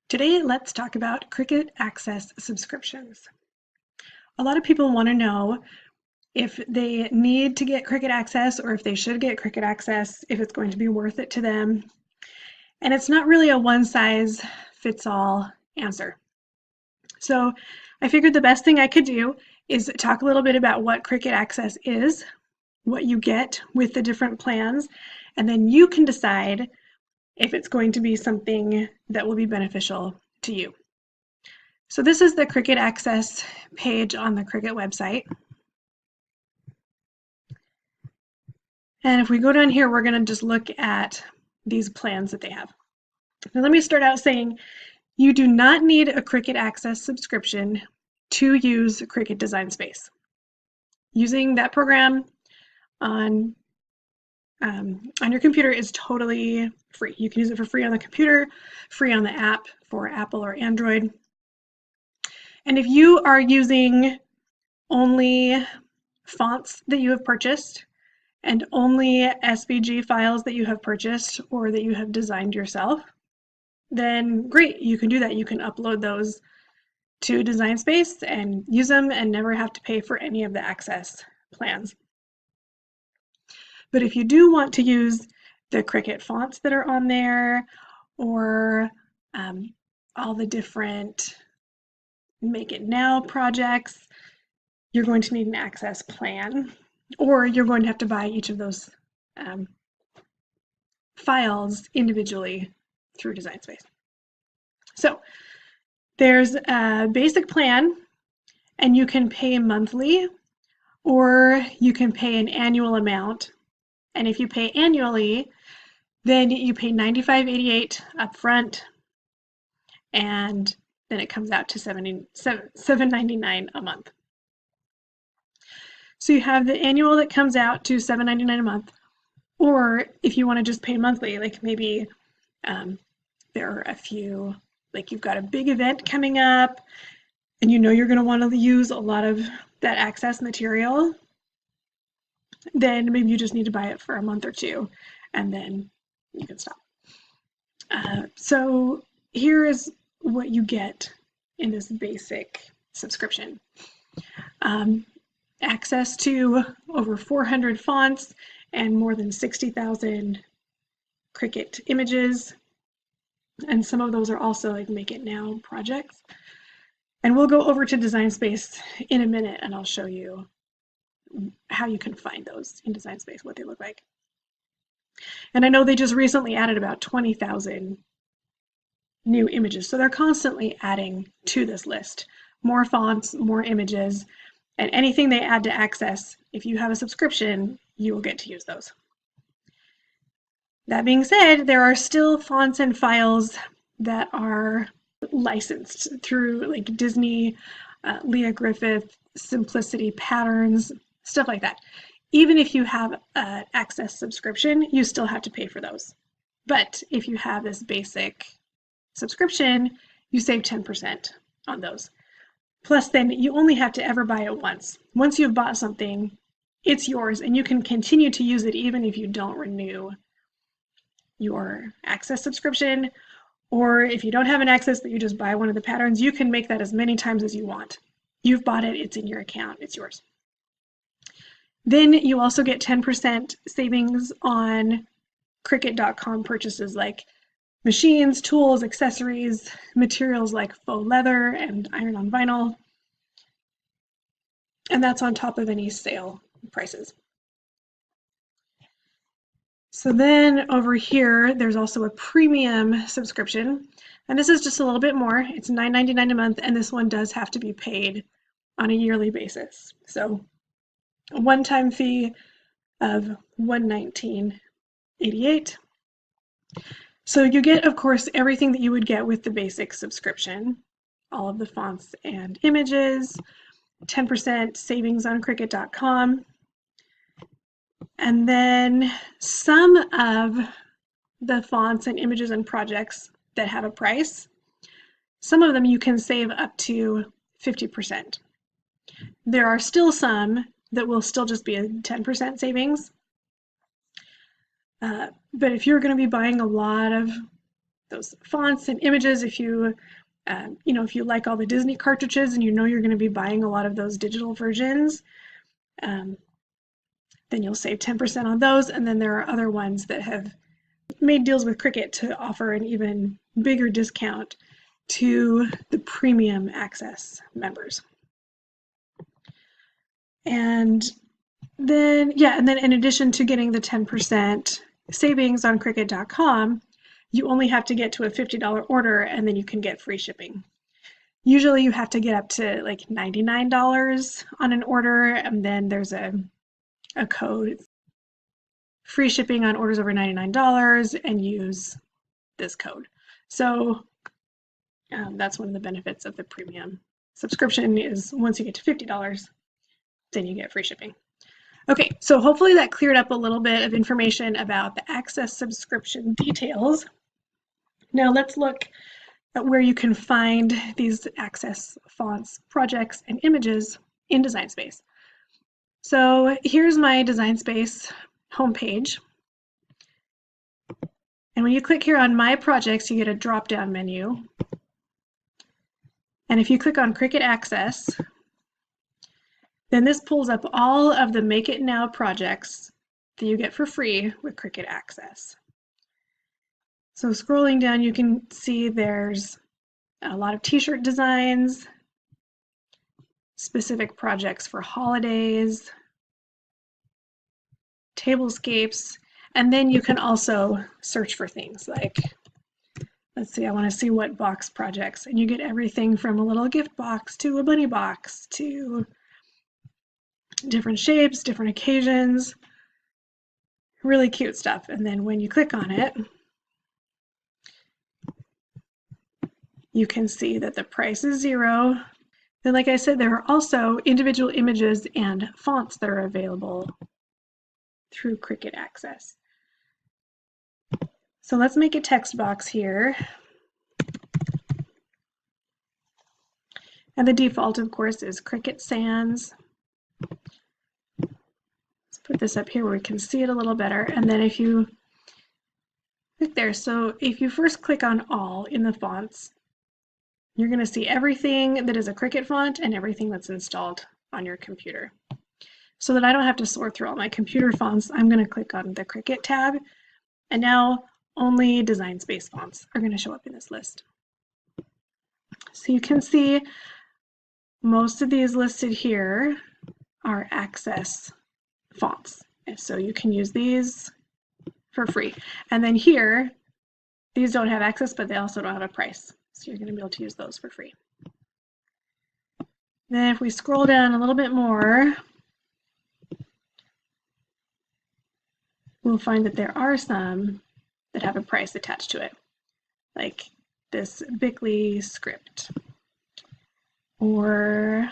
Today, let's talk about Cricut Access subscriptions. A lot of people want to know if they need to get Cricut Access or if they should get Cricut Access, if it's going to be worth it to them. And it's not really a one-size-fits-all answer. So I figured the best thing I could do is talk a little bit about what Cricut Access is, what you get with the different plans, and then you can decide if it's going to be something that will be beneficial to you. So this is the Cricut Access page on the Cricut website. And if we go down here, we're going to just look at these plans that they have. Now let me start out saying you do not need a Cricut Access subscription to use Cricut Design Space. Using that program on your computer is totally free. You can use it for free on the computer, free on the app for Apple or Android. And if you are using only fonts that you have purchased and only SVG files that you have purchased or that you have designed yourself, then great, you can do that. You can upload those to Design Space and use them and never have to pay for any of the access plans. But if you do want to use the Cricut fonts that are on there or all the different Make It Now projects, you're going to need an access plan, or you're going to have to buy each of those files individually through Design Space. So there's a basic plan, and you can pay monthly, or you can pay an annual amount. And if you pay annually, then you pay $95.88 up front, and then it comes out to $7.99 a month. So you have the annual that comes out to $7.99 a month, or if you want to just pay monthly, like maybe there are a few, like you've got a big event coming up and you know you're going to want to use a lot of that access material, then maybe you just need to buy it for a month or two and then you can stop. So here is what you get in this basic subscription. Access to over 400 fonts and more than 60,000 Cricut images. And some of those are also like Make It Now projects. And we'll go over to Design Space in a minute and I'll show you how you can find those in Design Space, what they look like. And I know they just recently added about 20,000 new images. So they're constantly adding to this list. More fonts, more images, and anything they add to Access, if you have a subscription, you will get to use those. That being said, there are still fonts and files that are licensed through like Disney, Leah Griffith, Simplicity Patterns, stuff like that. Even if you have an Access subscription, you still have to pay for those. But if you have this basic subscription, you save 10% on those. Plus, then you only have to ever buy it once. Once you've bought something, it's yours, and you can continue to use it even if you don't renew your Access subscription, or if you don't have an Access but you just buy one of the patterns, you can make that as many times as you want. You've bought it, it's in your account, it's yours. Then you also get 10% savings on Cricut.com purchases like machines, tools, accessories, materials like faux leather and iron-on vinyl. And that's on top of any sale prices. So then over here, there's also a premium subscription. And this is just a little bit more. It's $9.99 a month, and this one does have to be paid on a yearly basis. So a one-time fee of $119.88. So you get, of course, everything that you would get with the basic subscription, all of the fonts and images, 10% savings on Cricut.com, and then some of the fonts and images and projects that have a price, some of them you can save up to 50%. There are still some that will still just be a 10% savings. But if you're going to be buying a lot of those fonts and images. If you if you like all the Disney cartridges and you know you're going to be buying a lot of those digital versions, then you'll save 10% on those. And then there are other ones that have made deals with Cricut to offer an even bigger discount to the premium access members. And then, in addition to getting the 10% savings on Cricut.com, you only have to get to a $50 order and then you can get free shipping. Usually you have to get up to like $99 on an order, and then there's a code, free shipping on orders over $99, and use this code. So that's one of the benefits of the premium subscription is once you get to $50, then you get free shipping. Okay, so hopefully that cleared up a little bit of information about the Access subscription details. Now let's look at where you can find these Access fonts, projects, and images in Design Space. So here's my Design Space homepage. And when you click here on My Projects, you get a drop-down menu. And if you click on Cricut Access, then this pulls up all of the Make It Now projects that you get for free with Cricut Access. So scrolling down, you can see there's a lot of t-shirt designs, specific projects for holidays, tablescapes, and then you can also search for things like, let's see, I want to see what box projects, and you get everything from a little gift box to a bunny box to different shapes, different occasions, really cute stuff. And then when you click on it, you can see that the price is $0. Then, like I said, there are also individual images and fonts that are available through Cricut Access. So let's make a text box here. And the default, of course, is Cricut Sans. Let's put this up here where we can see it a little better. And then if you click there, so if you first click on All in the fonts, you're going to see everything that is a Cricut font and everything that's installed on your computer. So that I don't have to sort through all my computer fonts, I'm going to click on the Cricut tab, and now only Design Space fonts are going to show up in this list. So you can see most of these listed here are Access fonts. And so you can use these for free. And then here, these don't have access, but they also don't have a price. So you're going to be able to use those for free. Then if we scroll down a little bit more, we'll find that there are some that have a price attached to it, like this Bickley script, or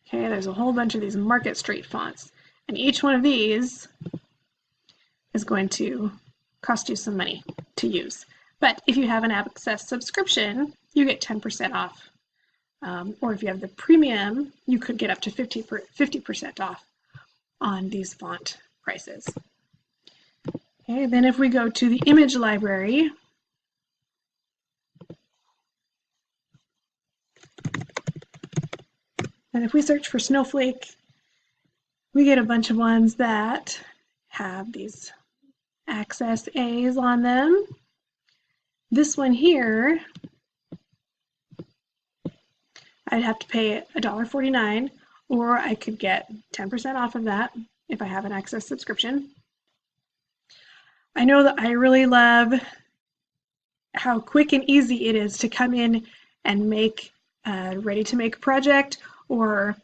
okay, there's a whole bunch of these Market Street fonts, and each one of these is going to cost you some money to use. But if you have an Access subscription, you get 10% off. Or if you have the premium, you could get up to 50% off on these font prices. Okay, then if we go to the image library, and if we search for Snowflake, we get a bunch of ones that have these Access A's on them. This one here, I'd have to pay $1.49, or I could get 10% off of that if I have an Access subscription. I know that I really love how quick and easy it is to come in and make a ready-to-make project, or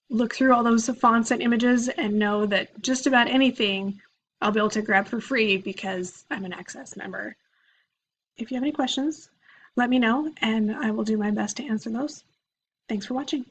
look through all those fonts and images and know that just about anything I'll be able to grab for free because I'm an Access member. If you have any questions, let me know and I will do my best to answer those. Thanks for watching.